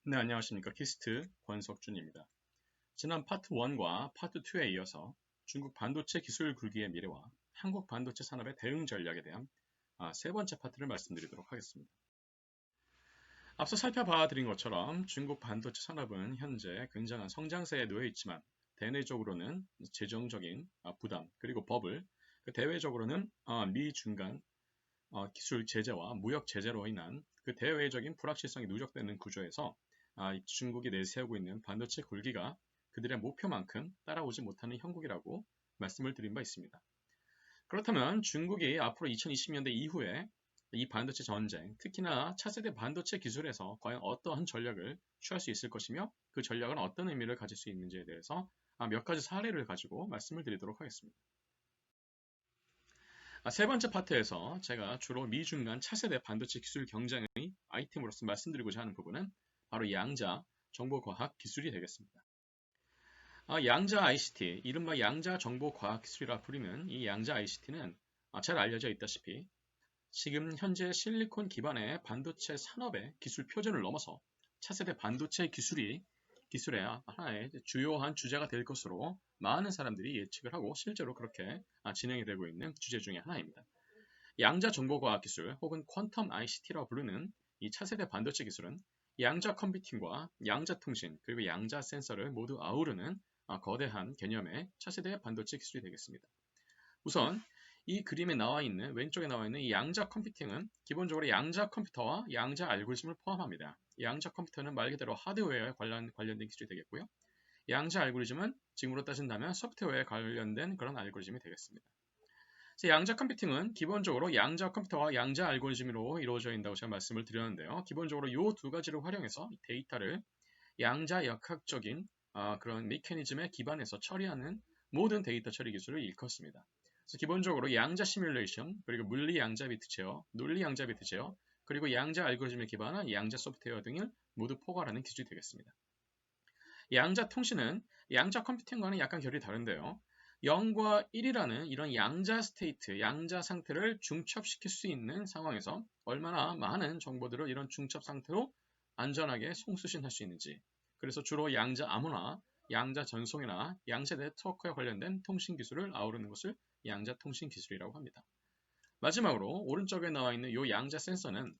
네, 안녕하십니까. 키스트 권석준입니다. 지난 파트 1과 파트 2에 이어서 중국 반도체 기술 굴기의 미래와 한국 반도체 산업의 대응 전략에 대한 세 번째 파트를 말씀드리도록 하겠습니다. 앞서 살펴봐 드린 것처럼 중국 반도체 산업은 현재 굉장한 성장세에 놓여 있지만 대내적으로는 재정적인 부담 그리고 버블, 대외적으로는 미중 간 기술 제재와 무역 제재로 인한 그 대외적인 불확실성이 누적되는 구조에서 중국이 내세우고 있는 반도체 굴기가 그들의 목표만큼 따라오지 못하는 형국이라고 말씀을 드린 바 있습니다. 그렇다면 중국이 앞으로 2020년대 이후에 이 반도체 전쟁, 특히나 차세대 반도체 기술에서 과연 어떠한 전략을 취할 수 있을 것이며 그 전략은 어떤 의미를 가질 수 있는지에 대해서 몇 가지 사례를 가지고 말씀을 드리도록 하겠습니다. 세 번째 파트에서 제가 주로 미중 간 차세대 반도체 기술 경쟁의 아이템으로서 말씀드리고자 하는 부분은 바로 양자 정보과학 기술이 되겠습니다. 양자 ICT, 이른바 양자 정보과학 기술이라 부르는 이 양자 ICT는 잘 알려져 있다시피 지금 현재 실리콘 기반의 반도체 산업의 기술 표준을 넘어서 차세대 반도체 기술의 하나의 주요한 주제가 될 것으로 많은 사람들이 예측을 하고 실제로 그렇게 진행이 되고 있는 주제 중의 하나입니다. 양자 정보과학 기술 혹은 퀀텀 ICT라고 부르는 이 차세대 반도체 기술은 양자 컴퓨팅과 양자 통신 그리고 양자 센서를 모두 아우르는 거대한 개념의 차세대 반도체 기술이 되겠습니다. 우선 이 그림에 나와 있는 왼쪽에 나와 있는 이 양자 컴퓨팅은 기본적으로 양자 컴퓨터와 양자 알고리즘을 포함합니다. 양자 컴퓨터는 말 그대로 하드웨어에 관련된 기술이 되겠고요. 양자 알고리즘은 지금으로 따진다면 소프트웨어에 관련된 그런 알고리즘이 되겠습니다. 양자 컴퓨팅은 기본적으로 양자 컴퓨터와 양자 알고리즘으로 이루어져 있다고 제가 말씀을 드렸는데요. 기본적으로 이 두 가지를 활용해서 데이터를 양자 역학적인 그런 메커니즘에 기반해서 처리하는 모든 데이터 처리 기술을 일컫습니다. 그래서 기본적으로 양자 시뮬레이션, 그리고 물리 양자 비트 제어, 논리 양자 비트 제어, 그리고 양자 알고리즘에 기반한 양자 소프트웨어 등을 모두 포괄하는 기술이 되겠습니다. 양자 통신은 양자 컴퓨팅과는 약간 결이 다른데요. 0과 1이라는 이런 양자 스테이트, 양자 상태를 중첩시킬 수 있는 상황에서 얼마나 많은 정보들을 이런 중첩 상태로 안전하게 송수신할 수 있는지, 그래서 주로 양자 암호나 양자 전송이나 양자 네트워크에 관련된 통신 기술을 아우르는 것을 양자 통신 기술이라고 합니다. 마지막으로 오른쪽에 나와 있는 이 양자 센서는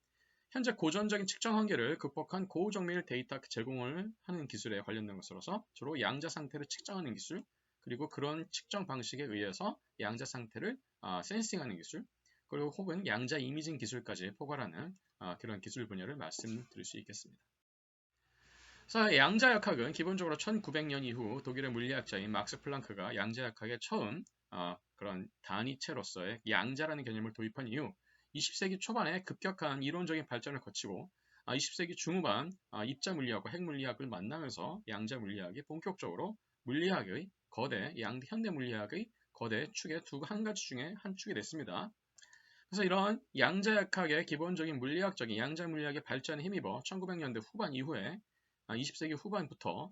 현재 고전적인 측정 한계를 극복한 고정밀 데이터 제공을 하는 기술에 관련된 것으로서 주로 양자 상태를 측정하는 기술, 그리고 그런 측정 방식에 의해서 양자 상태를 센싱하는 기술, 그리고 혹은 양자 이미징 기술까지 포괄하는 그런 기술 분야를 말씀드릴 수 있겠습니다. 그래서 양자역학은 기본적으로 1900년 이후 독일의 물리학자인 막스 플랑크가 양자역학의 처음 그런 단위체로서의 양자라는 개념을 도입한 이후 20세기 초반에 급격한 이론적인 발전을 거치고 20세기 중후반 입자 물리학과 핵 물리학을 만나면서 양자 물리학이 본격적으로 물리학의 거대 현대 물리학의 거대 축의 한 가지 중에 한 축이 됐습니다. 그래서 이런 양자역학의 기본적인 물리학적인 양자 물리학의 발전에 힘입어 1900년대 후반 이후에 20세기 후반부터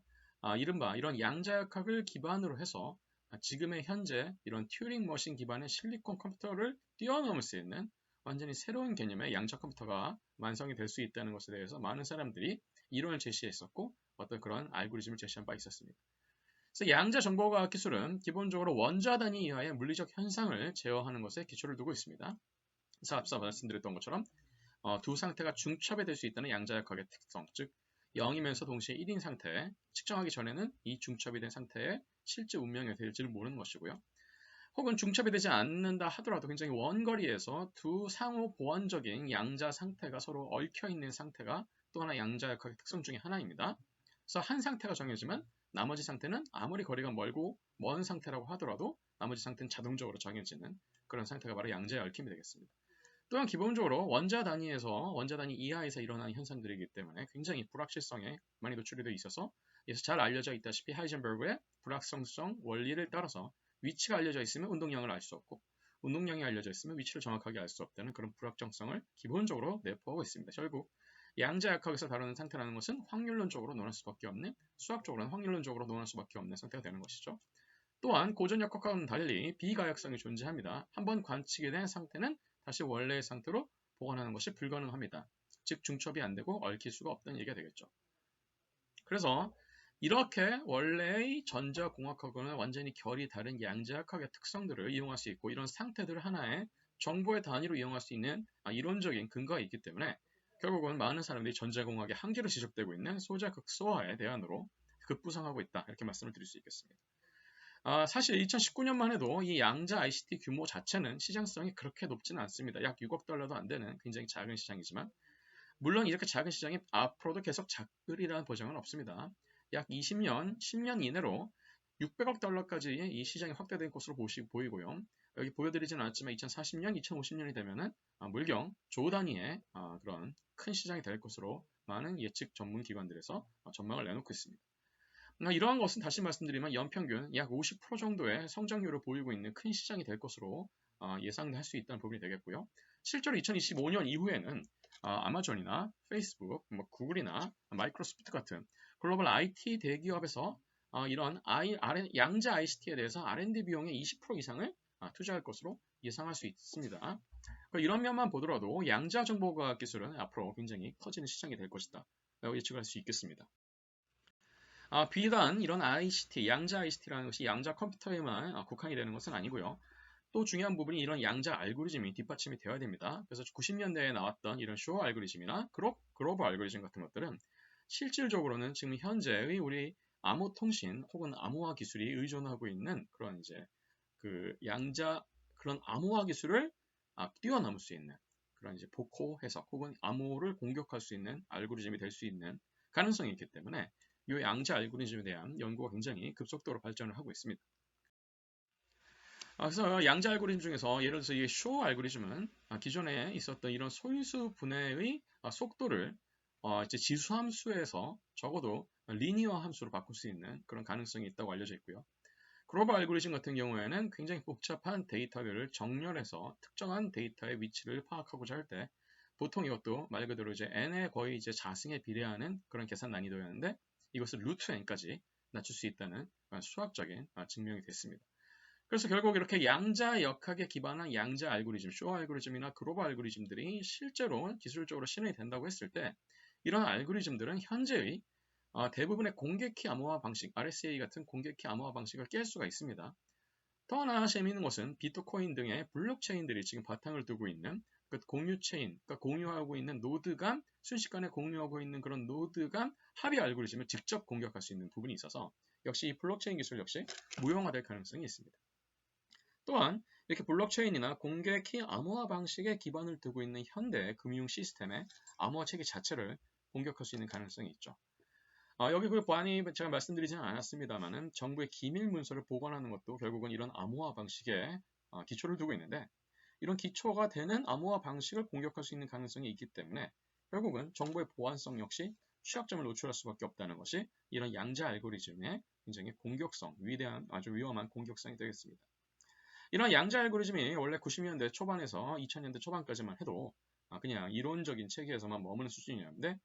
이른바 이런 양자역학을 기반으로 해서 지금의 현재 이런 튜링 머신 기반의 실리콘 컴퓨터를 뛰어넘을 수 있는 완전히 새로운 개념의 양자 컴퓨터가 완성이 될 수 있다는 것에 대해서 많은 사람들이 이론을 제시했었고 어떤 그런 알고리즘을 제시한 바 있었습니다. 그래서 양자 정보과학 기술은 기본적으로 원자 단위 이하의 물리적 현상을 제어하는 것에 기초를 두고 있습니다. 그래서 앞서 말씀드렸던 것처럼 두 상태가 중첩이 될 수 있다는 양자역학의 특성, 즉 0이면서 동시에 1인 상태, 측정하기 전에는 이 중첩이 된 상태의 실제 운명이 될지를 모르는 것이고요. 혹은 중첩이 되지 않는다 하더라도 굉장히 원거리에서 두 상호 보완적인 양자 상태가 서로 얽혀 있는 상태가 또 하나 양자역학의 특성 중에 하나입니다. 그래서 한 상태가 정해지면 나머지 상태는 아무리 거리가 멀고 먼 상태라고 하더라도 나머지 상태는 자동적으로 정해지는 그런 상태가 바로 양자의 얽힘이 되겠습니다. 또한 기본적으로 원자 단위 이하에서 일어나는 현상들이기 때문에 굉장히 불확실성에 많이 노출이 되어 있어서 잘 알려져 있다시피 하이젠버그의 불확성성 원리를 따라서 위치가 알려져 있으면 운동량을 알 수 없고 운동량이 알려져 있으면 위치를 정확하게 알 수 없다는 그런 불확정성을 기본적으로 내포하고 있습니다. 결국 양자역학에서 다루는 상태라는 것은 확률론적으로 논할 수밖에 없는, 수학적으로는 확률론적으로 논할 수밖에 없는 상태가 되는 것이죠. 또한 고전역학과는 달리 비가역성이 존재합니다. 한번 관측이 된 상태는 다시 원래의 상태로 보관하는 것이 불가능합니다. 즉 중첩이 안 되고 얽힐 수가 없다는 얘기가 되겠죠. 그래서 이렇게 원래의 전자공학하고는 완전히 결이 다른 양자역학의 특성들을 이용할 수 있고 이런 상태들을 하나의 정보의 단위로 이용할 수 있는 이론적인 근거가 있기 때문에 결국은 많은 사람들이 전자공학의 한계로 지적되고 있는 소자극소화의 대안으로 급부상하고 있다. 이렇게 말씀을 드릴 수 있겠습니다. 사실 2019년만 해도 이 양자 ICT 규모 자체는 시장성이 그렇게 높지는 않습니다. 약 6억 달러도 안 되는 굉장히 작은 시장이지만 물론 이렇게 작은 시장이 앞으로도 계속 작으리라는 보장은 없습니다. 약 20년, 10년 이내로 600억 달러까지 이 시장이 확대된 것으로 보이고요. 여기 보여드리지는 않았지만 2040년, 2050년이 되면은 물경 조 단위의 그런 큰 시장이 될 것으로 많은 예측 전문 기관들에서 전망을 내놓고 있습니다. 이러한 것은 다시 말씀드리면 연평균 약 50% 정도의 성장률을 보이고 있는 큰 시장이 될 것으로 예상할 수 있다는 부분이 되겠고요. 실제로 2025년 이후에는 아마존이나 페이스북, 구글이나 마이크로소프트 같은 글로벌 IT 대기업에서 이런 양자 ICT에 대해서 R&D 비용의 20% 이상을 투자할 것으로 예상할 수 있습니다. 이런 면만 보더라도 양자 정보과학 기술은 앞으로 굉장히 커지는 시장이 될 것이다 라고 예측할 수 있겠습니다. 비단 이런 ICT, 양자 ICT라는 것이 양자 컴퓨터에만 국한이 되는 것은 아니고요. 또 중요한 부분이 이런 양자 알고리즘이 뒷받침이 되어야 됩니다. 그래서 90년대에 나왔던 이런 쇼 알고리즘이나 그로버 알고리즘 같은 것들은 실질적으로는 지금 현재의 우리 암호 통신 혹은 암호화 기술이 의존하고 있는 그런 이제 그 양자 그런 암호화 기술을 뛰어넘을 수 있는 그런 이제 복호 해석 혹은 암호를 공격할 수 있는 알고리즘이 될 수 있는 가능성이 있기 때문에 이 양자 알고리즘에 대한 연구가 굉장히 급속도로 발전을 하고 있습니다. 그래서 양자 알고리즘 중에서 예를 들어서 이 쇼 알고리즘은 기존에 있었던 이런 소인수 분해의 속도를 이제 지수 함수에서 적어도 리니어 함수로 바꿀 수 있는 그런 가능성이 있다고 알려져 있고요. 그로버 알고리즘 같은 경우에는 굉장히 복잡한 데이터들을 정렬해서 특정한 데이터의 위치를 파악하고자 할 때 보통 이것도 말 그대로 이제 n의 거의 이제 자승에 비례하는 그런 계산 난이도였는데 이것을 루트 n까지 낮출 수 있다는 수학적인 증명이 됐습니다. 그래서 결국 이렇게 양자 역학에 기반한 양자 알고리즘, 쇼 알고리즘이나 그로버 알고리즘들이 실제로 기술적으로 실현이 된다고 했을 때 이런 알고리즘들은 현재의 대부분의 공개키 암호화 방식, RSA 같은 공개키 암호화 방식을 깰 수가 있습니다. 또 하나 재미있는 것은 비트코인 등의 블록체인들이 지금 바탕을 두고 있는 그 공유 체인, 그러니까 공유하고 있는 노드 간 순식간에 공유하고 있는 그런 노드 간 합의 알고리즘을 직접 공격할 수 있는 부분이 있어서 역시 이 블록체인 기술 역시 무용화될 가능성이 있습니다. 또한 이렇게 블록체인이나 공개 키 암호화 방식에 기반을 두고 있는 현대 금융 시스템의 암호화 체계 자체를 공격할 수 있는 가능성이 있죠. 여기 그 보안이 제가 말씀드리지는 않았습니다만은 정부의 기밀 문서를 보관하는 것도 결국은 이런 암호화 방식에 기초를 두고 있는데 이런 기초가 되는 암호화 방식을 공격할 수 있는 가능성이 있기 때문에 결국은 정보의 보안성 역시 취약점을 노출할 수밖에 없다는 것이 이런 양자 알고리즘의 굉장히 공격성, 위대한 아주 위험한 공격성이 되겠습니다. 이런 양자 알고리즘이 원래 90년대 초반에서 2000년대 초반까지만 해도 그냥 이론적인 체계에서만 머무는 수준이었는데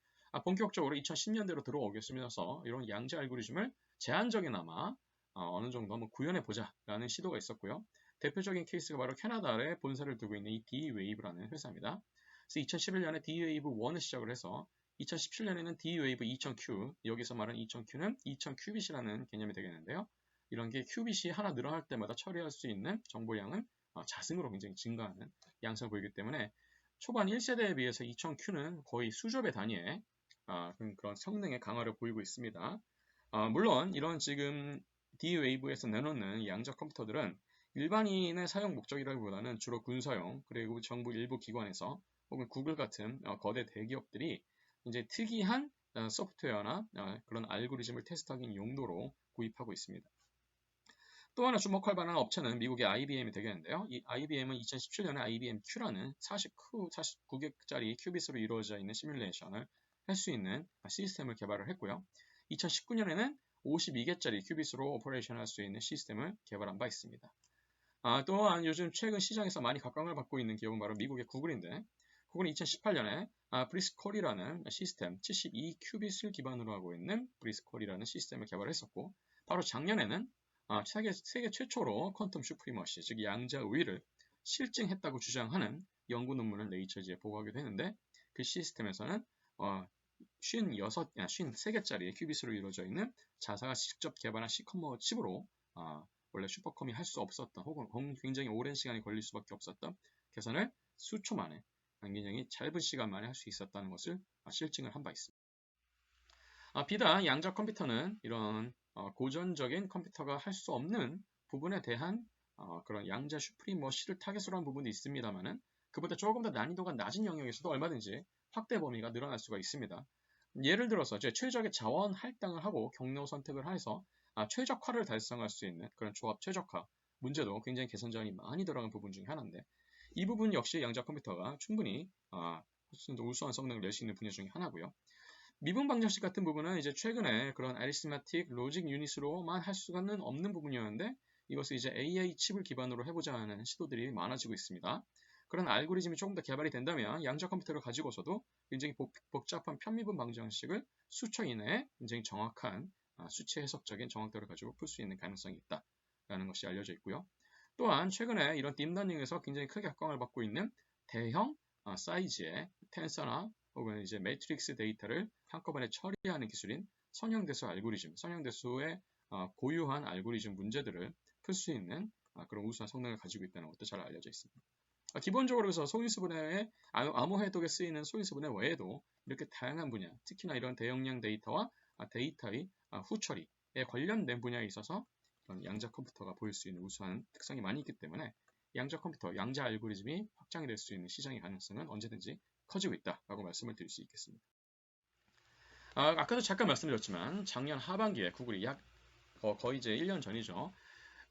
본격적으로 2010년대로 들어오겠으면서 이런 양자 알고리즘을 제한적이나마 어느 정도 한번 구현해 보자라는 시도가 있었고요. 대표적인 케이스가 바로 캐나다에 본사를 두고 있는 이 D-Wave라는 회사입니다. 그래서 2011년에 D-Wave 1을 시작을 해서 2017년에는 D-Wave 2000Q, 여기서 말하는 2000Q는 2000큐빗이라는 개념이 되겠는데요. 이런 게 큐빗이 하나 늘어날 때마다 처리할 수 있는 정보량은 자승으로 굉장히 증가하는 양상을 보이기 때문에 초반 1세대에 비해서 2000Q는 거의 수조 배 단위의 그런 성능의 강화를 보이고 있습니다. 물론 이런 지금 D-Wave에서 내놓는 양자 컴퓨터들은 일반인의 사용 목적이라기보다는 주로 군사용 그리고 정부 일부 기관에서 혹은 구글 같은 거대 대기업들이 이제 특이한 소프트웨어나 그런 알고리즘을 테스트하기 용도로 구입하고 있습니다. 또 하나 주목할 만한 업체는 미국의 IBM이 되겠는데요. 이 IBM은 2017년에 IBM Q라는 49개짜리 큐빗으로 이루어져 있는 시뮬레이션을 할 수 있는 시스템을 개발을 했고요. 2019년에는 52개짜리 큐빗으로 오퍼레이션 할 수 있는 시스템을 개발한 바 있습니다. 또한 요즘 최근 시장에서 많이 각광을 받고 있는 기업은 바로 미국의 구글인데 구글은 2018년에 브리스콜이라는 시스템 72큐빗을 기반으로 하고 있는 브리스콜이라는 시스템을 개발했었고 바로 작년에는 세계 최초로 퀀텀 슈프리머시, 즉 양자 우위를 실증했다고 주장하는 연구 논문을 네이처지에 보고하기도 했는데 그 시스템에서는 53개짜리 큐빗으로 이루어져 있는 자사가 직접 개발한 시커머 칩으로 원래 슈퍼컴이 할 수 없었던 혹은 굉장히 오랜 시간이 걸릴 수밖에 없었던 계산을 수초 만에 굉장히 짧은 시간 만에 할 수 있었다는 것을 실증을 한 바 있습니다. 비단 양자 컴퓨터는 이런 고전적인 컴퓨터가 할 수 없는 부분에 대한 그런 양자 슈프리머시를 타겟으로 한 부분도 있습니다만은 그보다 조금 더 난이도가 낮은 영역에서도 얼마든지 확대 범위가 늘어날 수가 있습니다. 예를 들어서 최적의 자원 할당을 하고 경로 선택을 해서 최적화를 달성할 수 있는 그런 조합 최적화 문제도 굉장히 개선 자원이 많이 들어간 부분 중에 하나인데 이 부분 역시 양자 컴퓨터가 충분히 우수한 성능을 낼 수 있는 분야 중에 하나고요. 미분 방정식 같은 부분은 이제 최근에 그런 arithmetic 로직 유닛으로만 할 수가는 없는 부분이었는데 이것을 이제 AI 칩을 기반으로 해보자 하는 시도들이 많아지고 있습니다. 그런 알고리즘이 조금 더 개발이 된다면 양자 컴퓨터를 가지고서도 굉장히 복잡한 편미분 방정식을 수초 이내에 굉장히 정확한 수치 해석적인 정확도를 가지고 풀 수 있는 가능성이 있다라는 것이 알려져 있고요. 또한 최근에 이런 딥러닝에서 굉장히 크게 각광을 받고 있는 대형 사이즈의 텐서나 혹은 이제 매트릭스 데이터를 한꺼번에 처리하는 기술인 선형대수 알고리즘, 선형대수의 고유한 알고리즘 문제들을 풀 수 있는 그런 우수한 성능을 가지고 있다는 것도 잘 알려져 있습니다. 기본적으로 그래서 소인수분해의 암호 해독에 쓰이는 소인수분해 외에도 이렇게 다양한 분야, 특히나 이런 대용량 데이터와 데이터의 후처리에 관련된 분야에 있어서 양자 컴퓨터가 보일 수 있는 우수한 특성이 많이 있기 때문에 양자 컴퓨터, 양자 알고리즘이 확장이 될 수 있는 시장의 가능성은 언제든지 커지고 있다라고 말씀을 드릴 수 있겠습니다. 아까도 잠깐 말씀드렸지만 작년 하반기에 구글이 거의 이제 1년 전이죠.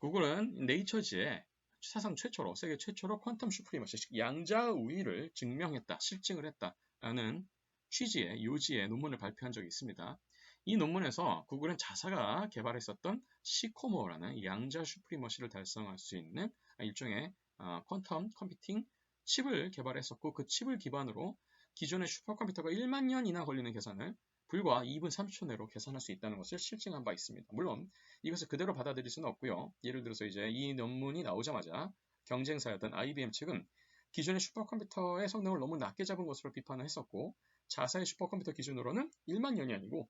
구글은 네이처지에 사상 최초로, 세계 최초로 퀀텀 슈프리머시, 양자 우위를 증명했다, 실증을 했다라는 취지의 요지의 논문을 발표한 적이 있습니다. 이 논문에서 구글은 자사가 개발했었던 시코모라는 양자 슈프리머시를 달성할 수 있는 일종의 퀀텀 컴퓨팅 칩을 개발했었고 그 칩을 기반으로 기존의 슈퍼컴퓨터가 1만 년이나 걸리는 계산을 불과 2분 30초 내로 계산할 수 있다는 것을 실증한 바 있습니다. 물론 이것을 그대로 받아들일 수는 없고요. 예를 들어서 이제 이 논문이 나오자마자 경쟁사였던 IBM 측은 기존의 슈퍼컴퓨터의 성능을 너무 낮게 잡은 것으로 비판을 했었고 자사의 슈퍼컴퓨터 기준으로는 1만 년이 아니고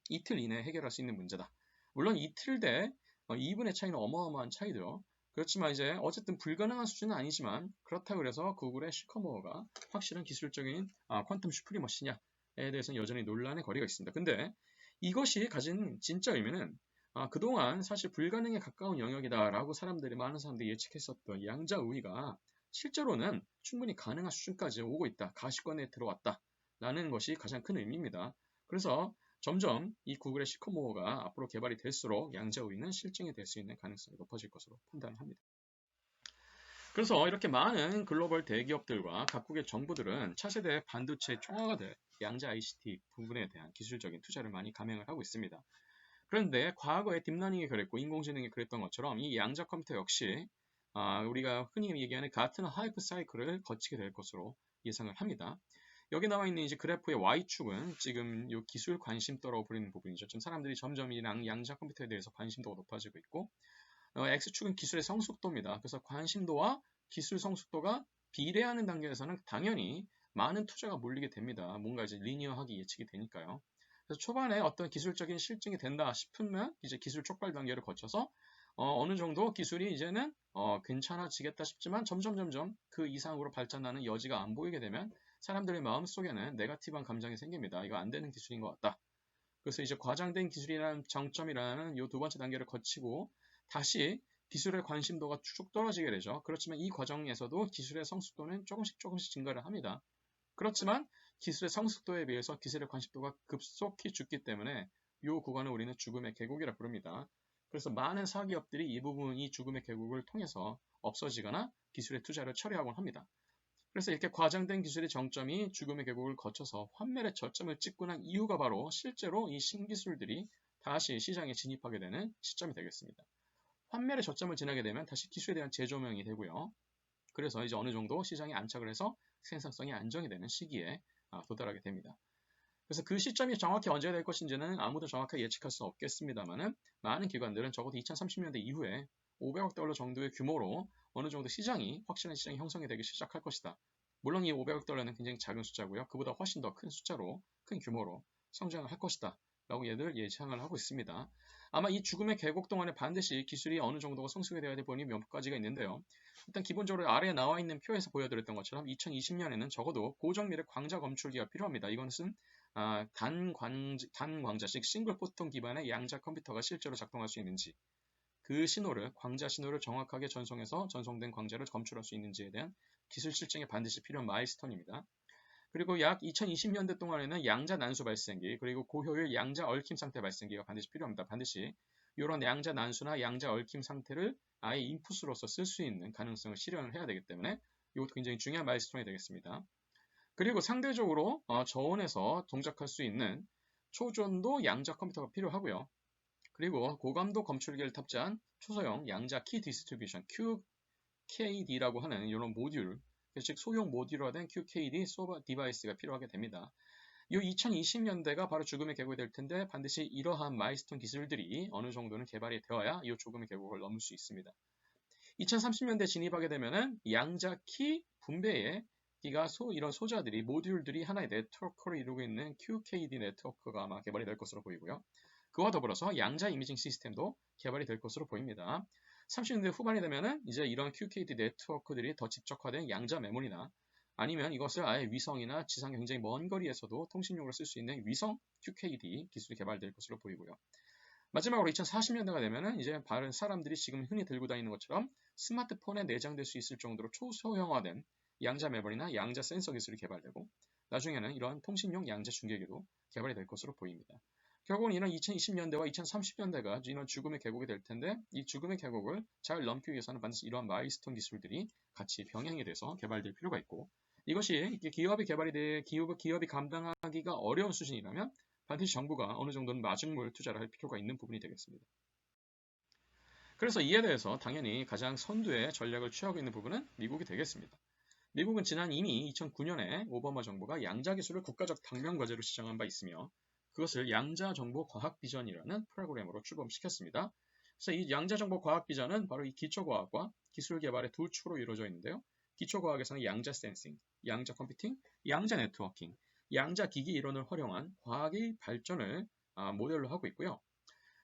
이틀 이내에 해결할 수 있는 문제다. 물론 이틀 대 2분의 차이는 어마어마한 차이죠. 그렇지만 이제 어쨌든 불가능한 수준은 아니지만 그렇다고 해서 구글의 시커머가 확실한 기술적인 퀀텀 슈프리머시냐에 대해서는 여전히 논란의 거리가 있습니다. 근데 이것이 가진 진짜 의미는 그동안 사실 불가능에 가까운 영역이다라고 많은 사람들이 예측했었던 양자 우위가 실제로는 충분히 가능한 수준까지 오고 있다. 가시권에 들어왔다라는 것이 가장 큰 의미입니다. 그래서 점점 이 구글의 시커모어가 앞으로 개발이 될수록 양자 우위는 실증이 될 수 있는 가능성이 높아질 것으로 판단합니다. 그래서 이렇게 많은 글로벌 대기업들과 각국의 정부들은 차세대 반도체 총화가 될 양자 ICT 부분에 대한 기술적인 투자를 많이 감행을 하고 있습니다. 그런데 과거에 딥러닝이 그랬고 인공지능이 그랬던 것처럼 이 양자 컴퓨터 역시 우리가 흔히 얘기하는 같은 하이프 사이클을 거치게 될 것으로 예상을 합니다. 여기 나와 있는 이제 그래프의 Y축은 지금 이 기술 관심도라고 부르는 부분이죠. 지금 사람들이 점점 이 양자 컴퓨터에 대해서 관심도가 높아지고 있고 X축은 기술의 성숙도입니다. 그래서 관심도와 기술 성숙도가 비례하는 단계에서는 당연히 많은 투자가 몰리게 됩니다. 뭔가 이제 리니어하게 예측이 되니까요. 그래서 초반에 어떤 기술적인 실증이 된다 싶으면 이제 기술 촉발 단계를 거쳐서 어느 정도 기술이 이제는 괜찮아지겠다 싶지만 점점 그 이상으로 발전하는 여지가 안 보이게 되면 사람들의 마음속에는 네거티브한 감정이 생깁니다. 이거 안 되는 기술인 것 같다. 그래서 이제 과장된 기술이라는 정점이라는 이 두 번째 단계를 거치고 다시 기술의 관심도가 쭉 떨어지게 되죠. 그렇지만 이 과정에서도 기술의 성숙도는 조금씩 증가를 합니다. 그렇지만 기술의 성숙도에 비해서 기술의 관심도가 급속히 죽기 때문에 이 구간을 우리는 죽음의 계곡이라 부릅니다. 그래서 많은 사기업들이 이 부분이 죽음의 계곡을 통해서 없어지거나 기술의 투자를 철회하곤 합니다. 그래서 이렇게 과장된 기술의 정점이 죽음의 계곡을 거쳐서 환멸의 저점을 찍고 난 이유가 바로 실제로 이 신기술들이 다시 시장에 진입하게 되는 시점이 되겠습니다. 환멸의 저점을 지나게 되면 다시 기술에 대한 재조명이 되고요. 그래서 이제 어느 정도 시장에 안착을 해서 생산성이 안정이 되는 시기에 도달하게 됩니다. 그래서 그 시점이 정확히 언제 될 것인지는 아무도 정확하게 예측할 수 없겠습니다만은 많은 기관들은 적어도 2030년대 이후에 500억 달러 정도의 규모로 어느 정도 확실한 시장이 형성이 되기 시작할 것이다. 물론 이 500억 달러는 굉장히 작은 숫자고요. 그보다 훨씬 더 큰 숫자로, 큰 규모로 성장을 할 것이다 라고 얘들 예상을 하고 있습니다. 아마 이 죽음의 계곡 동안에 반드시 기술이 어느 정도가 성숙이 되어야 될 부분이 몇 가지가 있는데요. 일단 기본적으로 아래에 나와 있는 표에서 보여드렸던 것처럼 2020년에는 적어도 고정밀의 광자 검출기가 필요합니다. 이것은 단광자식 싱글 포톤 기반의 양자 컴퓨터가 실제로 작동할 수 있는지, 그 신호를 광자 신호를 정확하게 전송해서 전송된 광자를 검출할 수 있는지에 대한 기술 실증이 반드시 필요한 마일스톤입니다. 그리고 약 2020년대 동안에는 양자 난수 발생기 그리고 고효율 양자 얽힘 상태 발생기가 반드시 필요합니다. 반드시 이런 양자 난수나 양자 얽힘 상태를 아예 인풋으로서 쓸 수 있는 가능성을 실현을 해야 되기 때문에 이것도 굉장히 중요한 마일스톤이 되겠습니다. 그리고 상대적으로 저온에서 동작할 수 있는 초전도 양자 컴퓨터가 필요하고요. 그리고 고감도 검출기를 탑재한 초소형 양자 키 디스트리뷰션 QKD라고 하는 이런 모듈, 즉 소형 모듈화된 QKD 서버 디바이스가 필요하게 됩니다. 이 2020년대가 바로 죽음의 계곡이 될 텐데 반드시 이러한 마일스톤 기술들이 어느 정도는 개발이 되어야 이 죽음의 계곡을 넘을 수 있습니다. 2030년대 진입하게 되면은 양자 키 분배에 이런 소자들이 모듈들이 하나의 네트워크를 이루고 있는 QKD 네트워크가 아마 개발이 될 것으로 보이고요. 그와 더불어서 양자 이미징 시스템도 개발이 될 것으로 보입니다. 30년대 후반이 되면은 이제 이런 QKD 네트워크들이 더 집적화된 양자 메모리나 아니면 이것을 아예 위성이나 지상 굉장히 먼 거리에서도 통신용으로 쓸 수 있는 위성 QKD 기술이 개발될 것으로 보이고요. 마지막으로 2040년대가 되면은 이제 다른 사람들이 지금 흔히 들고 다니는 것처럼 스마트폰에 내장될 수 있을 정도로 초소형화된 양자 메모리나 양자 센서 기술이 개발되고 나중에는 이러한 통신용 양자 중계기도 개발이 될 것으로 보입니다. 결국은 이런 2020년대와 2030년대가 이런 죽음의 계곡이 될 텐데 이 죽음의 계곡을 잘 넘기 위해서는 반드시 이러한 마일스톤 기술들이 같이 병행이 돼서 개발될 필요가 있고 이것이 기업이 감당하기가 어려운 수준이라면 반드시 정부가 어느 정도는 마중물 투자를 할 필요가 있는 부분이 되겠습니다. 그래서 이에 대해서 당연히 가장 선두의 전략을 취하고 있는 부분은 미국이 되겠습니다. 미국은 이미 2009년에 오바마 정부가 양자 기술을 국가적 당면 과제로 지정한 바 있으며 그것을 양자정보과학비전이라는 프로그램으로 출범시켰습니다. 그래서 이 양자정보과학비전은 바로 이 기초과학과 기술 개발의 두 축으로 이루어져 있는데요. 기초과학에서는 양자 센싱, 양자 컴퓨팅, 양자 네트워킹, 양자 기기 이론을 활용한 과학의 발전을 모델로 하고 있고요.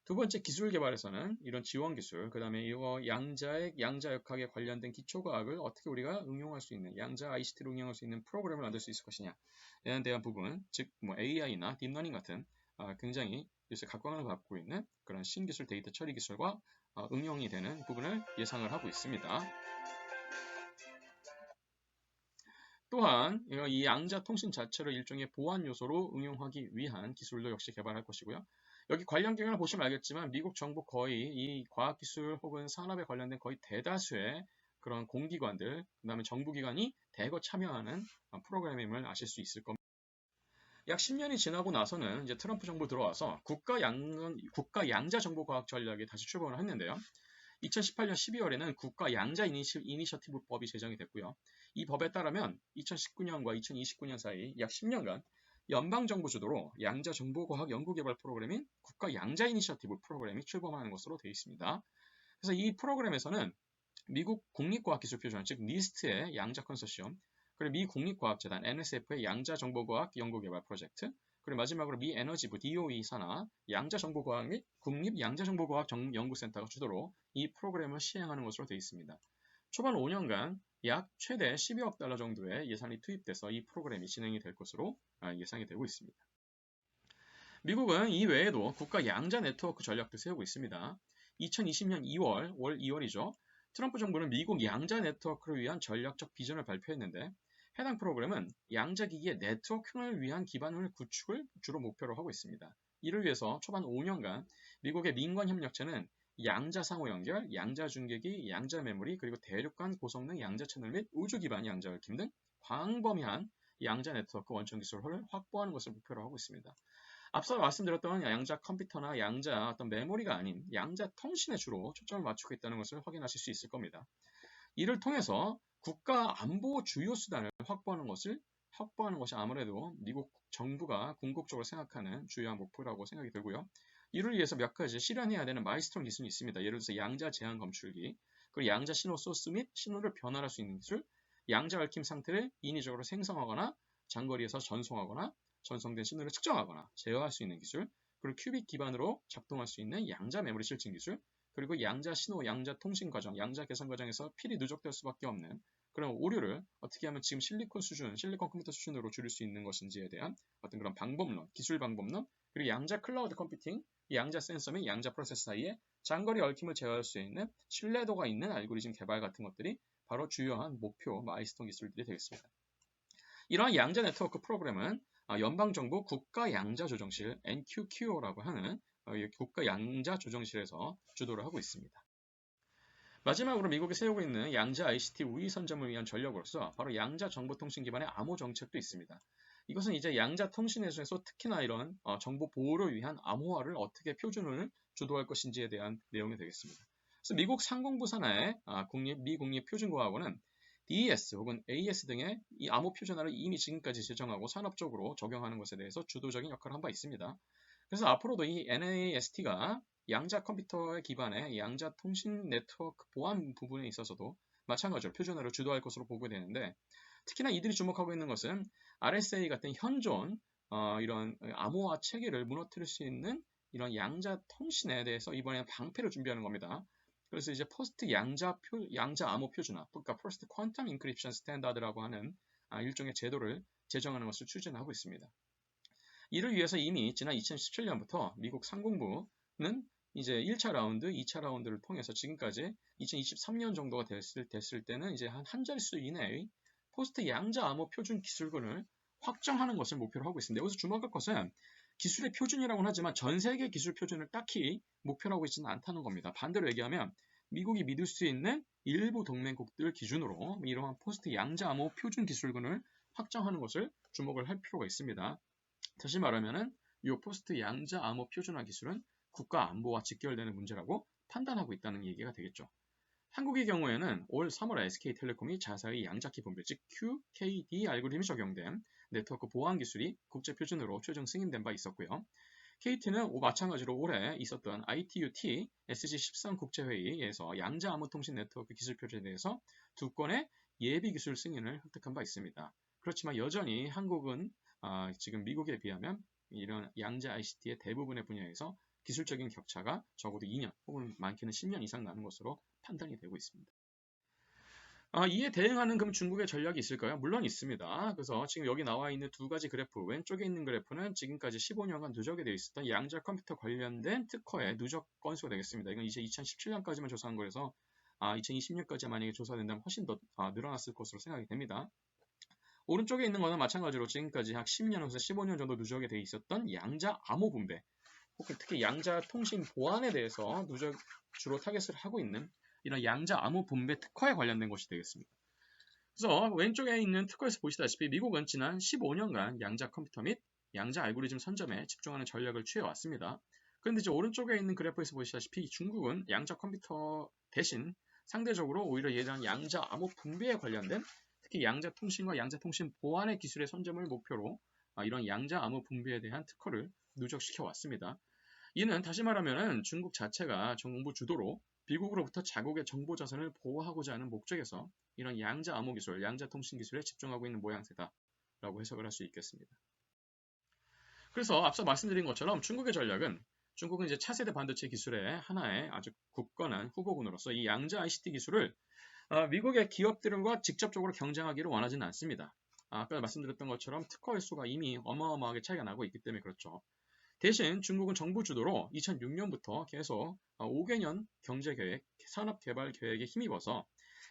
두 번째 기술 개발에서는 이런 지원 기술, 그 다음에 이거 양자 역학에 관련된 기초과학을 어떻게 우리가 응용할 수 있는, 양자 ICT로 응용할 수 있는 프로그램을 만들 수 있을 것이냐에 대한 부분, 즉 AI나 딥러닝 같은 굉장히 요새 각광을 받고 있는 그런 신기술 데이터 처리 기술과 응용이 되는 부분을 예상을 하고 있습니다. 또한 이 양자 통신 자체를 일종의 보안 요소로 응용하기 위한 기술도 역시 개발할 것이고요. 여기 관련 기관을 보시면 알겠지만 미국 정부 거의 이 과학기술 혹은 산업에 관련된 거의 대다수의 그런 공기관들, 그 다음에 정부기관이 대거 참여하는 프로그램임을 아실 수 있을 겁니다. 약 10년이 지나고 나서는 이제 트럼프 정부 들어와서 국가 양자 정보과학 전략이 다시 출범을 했는데요. 2018년 12월에는 국가 양자 이니셔티브법이 제정이 됐고요. 이 법에 따르면 2019년과 2029년 사이 약 10년간 연방정부 주도로 양자정보과학 연구개발 프로그램인 국가 양자 이니셔티브 프로그램이 출범하는 것으로 되어 있습니다. 그래서 이 프로그램에서는 미국 국립과학기술표준, 즉 니스트의 양자 컨소시엄, 그리고 미 국립과학재단 NSF의 양자정보과학 연구개발 프로젝트, 그리고 마지막으로 미 에너지부 DOE 산하 양자정보과학 및 국립양자정보과학 연구센터가 주도로 이 프로그램을 시행하는 것으로 되어 있습니다. 초반 5년간 약 최대 12억 달러 정도의 예산이 투입돼서 이 프로그램이 진행이 될 것으로 예상이 되고 있습니다. 미국은 이 외에도 국가 양자 네트워크 전략도 세우고 있습니다. 2020년 올 2월이죠. 트럼프 정부는 미국 양자 네트워크를 위한 전략적 비전을 발표했는데 해당 프로그램은 양자기기의 네트워킹을 위한 기반을 구축을 주로 목표로 하고 있습니다. 이를 위해서 초반 5년간 미국의 민관협력체는 양자 상호 연결, 양자 중계기, 양자 메모리, 그리고 대륙간 고성능 양자 채널 및 우주 기반 양자 얽힘 등 광범위한 양자 네트워크 원천 기술을 확보하는 것을 목표로 하고 있습니다. 앞서 말씀드렸던 양자 컴퓨터나 양자 어떤 메모리가 아닌 양자 통신에 주로 초점을 맞추고 있다는 것을 확인하실 수 있을 겁니다. 이를 통해서 국가 안보 주요 수단을 확보하는 것이 아무래도 미국 정부가 궁극적으로 생각하는 주요한 목표라고 생각이 들고요. 이를 위해서 몇 가지 실현해야 되는 마일스톤 기술이 있습니다. 예를 들어서 양자 제한 검출기, 그리고 양자 신호 소스 및 신호를 변환할 수 있는 기술, 양자 얽힘 상태를 인위적으로 생성하거나 장거리에서 전송하거나 전송된 신호를 측정하거나 제어할 수 있는 기술, 그리고 큐빅 기반으로 작동할 수 있는 양자 메모리 실증 기술, 그리고 양자 신호, 양자 통신 과정, 양자 계산 과정에서 필히 누적될 수밖에 없는 그런 오류를 어떻게 하면 지금 실리콘 수준, 실리콘 컴퓨터 수준으로 줄일 수 있는 것인지에 대한 어떤 그런 방법론, 기술 방법론, 그리고 양자 클라우드 컴퓨팅, 양자 센서 및 양자 프로세서 사이에 장거리 얽힘을 제어할 수 있는 신뢰도가 있는 알고리즘 개발 같은 것들이 바로 주요한 목표 마일스톤 기술들이 되겠습니다. 이러한 양자 네트워크 프로그램은 연방정부 국가양자조정실 NQQO라고 하는 국가양자조정실에서 주도를 하고 있습니다. 마지막으로 미국이 세우고 있는 양자 ICT 우위 선점을 위한 전략으로서 바로 양자 정보통신 기반의 암호 정책도 있습니다. 이것은 이제 양자 통신에 중에서 특히나 이런 정보 보호를 위한 암호화를 어떻게 표준을 주도할 것인지에 대한 내용이 되겠습니다. 그래서 미국 상공부 산하의 미국립 표준과학원은 DES 혹은 AES 등의 이 암호 표준화를 이미 지금까지 제정하고 산업적으로 적용하는 것에 대해서 주도적인 역할을 한 바 있습니다. 그래서 앞으로도 이 NAST가 양자 컴퓨터의 기반의 양자 통신 네트워크 보안 부분에 있어서도 마찬가지로 표준화를 주도할 것으로 보게 되는데, 특히나 이들이 주목하고 있는 것은 RSA 같은 현존 이런 암호화 체계를 무너뜨릴 수 있는 이런 양자 통신에 대해서 이번에 방패를 준비하는 겁니다. 그래서 이제 포스트 양자 암호 표준화, 그러니까 포스트 퀀텀 인크립션 스탠다드라고 하는 일종의 제도를 제정하는 것을 추진하고 있습니다. 이를 위해서 이미 지난 2017년부터 미국 상공부는 이제 1차 라운드, 2차 라운드를 통해서 지금까지 2023년 정도가 됐을 때는 이제 한 자릿수 이내의 포스트 양자 암호 표준 기술군을 확정하는 것을 목표로 하고 있습니다. 여기서 주목할 것은 기술의 표준이라고는 하지만 전 세계 기술 표준을 딱히 목표로 하고 있지는 않다는 겁니다. 반대로 얘기하면 미국이 믿을 수 있는 일부 동맹국들 기준으로 이러한 포스트 양자 암호 표준 기술군을 확정하는 것을 주목을 할 필요가 있습니다. 다시 말하면은 이 포스트 양자 암호 표준화 기술은 국가 안보와 직결되는 문제라고 판단하고 있다는 얘기가 되겠죠. 한국의 경우에는 올 3월 SK텔레콤이 자사의 양자키 분배, 즉 QKD 알고리즘이 적용된 네트워크 보안 기술이 국제 표준으로 최종 승인된 바 있었고요. KT는 마찬가지로 올해 있었던 ITU-T SG13 국제회의에서 양자 암호 통신 네트워크 기술 표준에 대해서 2건의 예비 기술 승인을 획득한 바 있습니다. 그렇지만 여전히 한국은 지금 미국에 비하면 이런 양자 ICT의 대부분의 분야에서 기술적인 격차가 적어도 2년 혹은 많게는 10년 이상 나는 것으로 판단이 되고 있습니다. 이에 대응하는 그럼 중국의 전략이 있을까요? 물론 있습니다. 그래서 지금 여기 나와 있는 두 가지 그래프, 왼쪽에 있는 그래프는 지금까지 15년간 누적이 되어 있었던 양자 컴퓨터 관련된 특허의 누적 건수가 되겠습니다. 이건 이제 2017년까지만 조사한 거라서 2020년까지 만약에 조사된다면 훨씬 더 늘어났을 것으로 생각이 됩니다. 오른쪽에 있는 거는 마찬가지로 지금까지 약 10년에서 15년 정도 누적이 되어 있었던 양자 암호 분배, 혹은 특히 양자 통신 보안에 대해서 주로 타겟을 하고 있는 이런 양자 암호 분배 특허에 관련된 것이 되겠습니다. 그래서 왼쪽에 있는 특허에서 보시다시피 미국은 지난 15년간 양자 컴퓨터 및 양자 알고리즘 선점에 집중하는 전략을 취해왔습니다. 그런데 이제 오른쪽에 있는 그래프에서 보시다시피 중국은 양자 컴퓨터 대신 상대적으로 오히려 예전 양자 암호 분배에 관련된 특히 양자 통신과 양자 통신 보안의 기술의 선점을 목표로 이런 양자 암호 분배에 대한 특허를 누적시켜 왔습니다. 이는 다시 말하면 중국 자체가 정부 주도로 미국으로부터 자국의 정보 자산을 보호하고자 하는 목적에서 이런 양자 암호 기술, 양자 통신 기술에 집중하고 있는 모양새다라고 해석을 할 수 있겠습니다. 그래서 앞서 말씀드린 것처럼 중국의 전략은 중국은 이제 차세대 반도체 기술의 하나의 아주 굳건한 후보군으로서 이 양자 ICT 기술을 미국의 기업들과 직접적으로 경쟁하기를 원하지는 않습니다. 아까 말씀드렸던 것처럼 특허 횟수가 이미 어마어마하게 차이가 나고 있기 때문에 그렇죠. 대신 중국은 정부 주도로 2006년부터 계속 5개년 경제계획, 산업개발계획에 힘입어서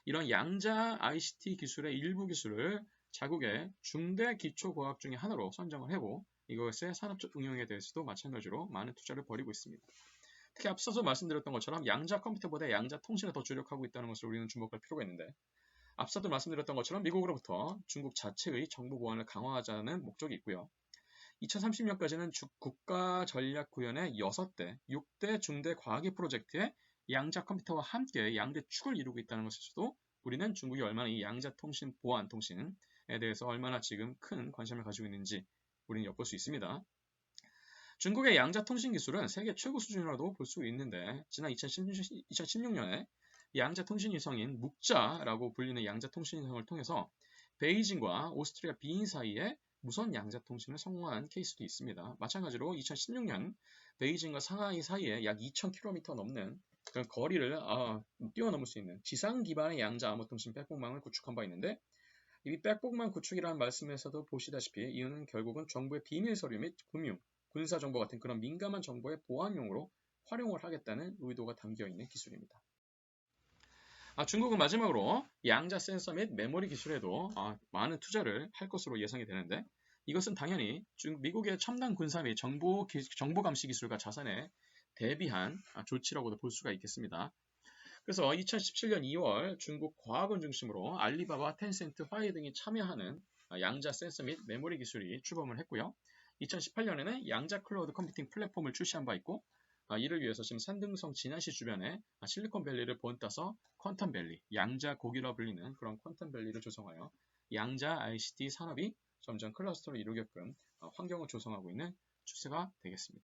이런 양자 ICT 기술의 일부 기술을 자국의 중대 기초과학 중의 하나로 선정을 하고 이것의 산업적 응용에 대해서도 마찬가지로 많은 투자를 벌이고 있습니다. 특히 앞서서 말씀드렸던 것처럼 양자 컴퓨터보다 양자 통신에 더 주력하고 있다는 것을 우리는 주목할 필요가 있는데, 앞서도 말씀드렸던 것처럼 미국으로부터 중국 자체의 정보 보안을 강화하자는 목적이 있고요. 2030년까지는 국가전략구현의 6대 중대 과학기 프로젝트에 양자 컴퓨터와 함께 양대 축을 이루고 있다는 것에서도 우리는 중국이 얼마나 이 양자 통신, 보안 통신에 대해서 얼마나 지금 큰 관심을 가지고 있는지 우리는 엿볼 수 있습니다. 중국의 양자 통신 기술은 세계 최고 수준이라도 볼 수 있는데, 지난 2016년에 양자 통신 위성인 묵자라고 불리는 양자 통신 위성을 통해서 베이징과 오스트리아 비인 사이에 무선 양자 통신을 성공한 케이스도 있습니다. 마찬가지로 2016년 베이징과 상하이 사이에 약 2,000km 넘는 그런 거리를 뛰어넘을 수 있는 지상 기반의 양자 암호통신 백복망을 구축한 바 있는데, 이 백복망 구축이라는 말씀에서도 보시다시피 이는 결국은 정부의 비밀 서류 및 금융, 군사 정보 같은 그런 민감한 정보의 보안용으로 활용을 하겠다는 의도가 담겨 있는 기술입니다. 중국은 마지막으로 양자 센서 및 메모리 기술에도 많은 투자를 할 것으로 예상이 되는데, 이것은 당연히 미국의 첨단 군사 및 정보 감시 기술과 자산에 대비한 조치라고도 볼 수가 있겠습니다. 그래서 2017년 2월 중국 과학원 중심으로 알리바바, 텐센트, 화웨이 등이 참여하는 양자 센서 및 메모리 기술이 출범을 했고요. 2018년에는 양자 클라우드 컴퓨팅 플랫폼을 출시한 바 있고, 이를 위해서 지금 산등성 진안시 주변에 실리콘밸리를 본따서 퀀텀밸리, 양자 고기라 불리는 그런 퀀텀밸리를 조성하여 양자 ICT 산업이 점점 클러스터를 이루게끔 환경을 조성하고 있는 추세가 되겠습니다.